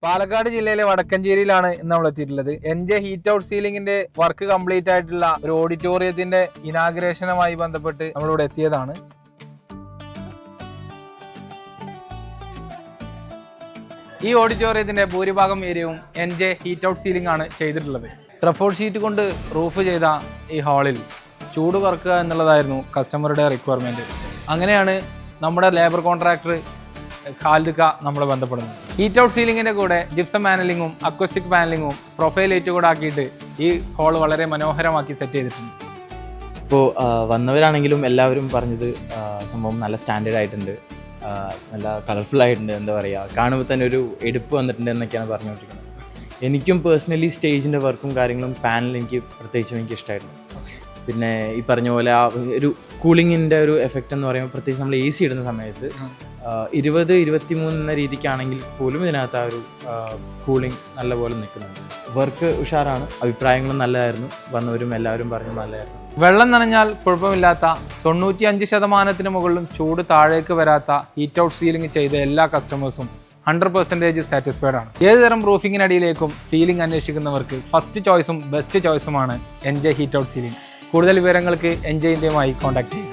പാലക്കാട് ജില്ലയിലെ വടക്കഞ്ചേരിയിലാണ് ഇന്ന് നമ്മൾ എത്തിയിട്ടുള്ളത്. എൻജെ ഹീറ്റ് ഔട്ട് സീലിംഗിന്റെ വർക്ക് കംപ്ലീറ്റ് ആയിട്ടുള്ള ഒരു ഓഡിറ്റോറിയത്തിന്റെ ഇനാഗ്രേഷനുമായി ബന്ധപ്പെട്ട് നമ്മളിവിടെ എത്തിയതാണ്. ഈ ഓഡിറ്റോറിയത്തിന്റെ ഭൂരിഭാഗം ഏരിയയും എൻജെ ഹീറ്റ് ഔട്ട് സീലിംഗ് ആണ് ചെയ്തിട്ടുള്ളത്. ട്രഫോർഡ് ഷീറ്റ് കൊണ്ട് റൂഫ് ചെയ്ത ഈ ഹാളിൽ ചൂട് കുറക്കുക എന്നുള്ളതായിരുന്നു കസ്റ്റമറുടെ റിക്വയർമെന്റ്. അങ്ങനെയാണ് നമ്മുടെ ലേബർ കോൺട്രാക്ടർ ഖാലിദ് നമ്മളെ ബന്ധപ്പെടുന്നത്. ഹീറ്റ് ഔട്ട് സീലിംഗിന്റെ കൂടെ ജിപ്സം പാനലിങ്ങും അക്വസ്റ്റിക് പാനലിങ്ങും പ്രൊഫൈൽ ലൈറ്റ് കൂടെ ആക്കിയിട്ട് ഈ ഹാൾ വളരെ മനോഹരമാക്കി സെറ്റ് ചെയ്തിട്ടുണ്ട്. ഇപ്പോൾ വന്നവരാണെങ്കിലും എല്ലാവരും പറഞ്ഞത് സംഭവം നല്ല സ്റ്റാൻഡേർഡ് ആയിട്ടുണ്ട്, നല്ല കളർഫുൾ ആയിട്ടുണ്ട്, എന്താ പറയുക, കാണുമ്പോൾ തന്നെ ഒരു എടുപ്പ് വന്നിട്ടുണ്ട് എന്നൊക്കെയാണ് പറഞ്ഞുകൊണ്ടിരിക്കുന്നത്. എനിക്കും പേഴ്സണലി സ്റ്റേജിൻ്റെ വർക്കും കാര്യങ്ങളും പാനൽ പ്രത്യേകിച്ചും എനിക്ക് ഇഷ്ടമായിരുന്നു. പിന്നെ ഈ പറഞ്ഞ പോലെ ആ ഒരു കൂളിങ്ങിൻ്റെ ഒരു എഫക്റ്റ് എന്ന് പറയുമ്പോൾ പ്രത്യേകിച്ച് നമ്മൾ AC ഇടുന്ന സമയത്ത് 20-23 എന്ന രീതിക്കാണെങ്കിൽ പോലും ഇതിനകത്ത് ആ ഒരു കൂളിംഗ് നല്ലപോലെ നിൽക്കുന്നുണ്ട്. വർക്ക് ഉഷാറാണ്, അഭിപ്രായങ്ങളും നല്ലതായിരുന്നു, വന്നവരും എല്ലാവരും പറഞ്ഞു നല്ലതായിരുന്നു. വെള്ളം നനഞ്ഞാൽ കുഴപ്പമില്ലാത്ത 95% മുകളിലും ചൂട് താഴേക്ക് വരാത്ത ഹീറ്റ് ഔട്ട് സീലിംഗ് ചെയ്ത എല്ലാ കസ്റ്റമേഴ്സും 100% സാറ്റിസ്ഫൈഡ് ആണ്. ഏതുതരം റൂഫിങ്ങിനടിയിലേക്കും സീലിംഗ് അന്വേഷിക്കുന്നവർക്ക് ഫസ്റ്റ് ചോയ്സും ബെസ്റ്റ് ചോയ്സുമാണ് എൻജെ ഹീറ്റ് ഔട്ട് സീലിംഗ്. കൂടുതൽ വിവരങ്ങൾക്ക് എൻജെയുമായി കോൺടാക്ട് ചെയ്യുക.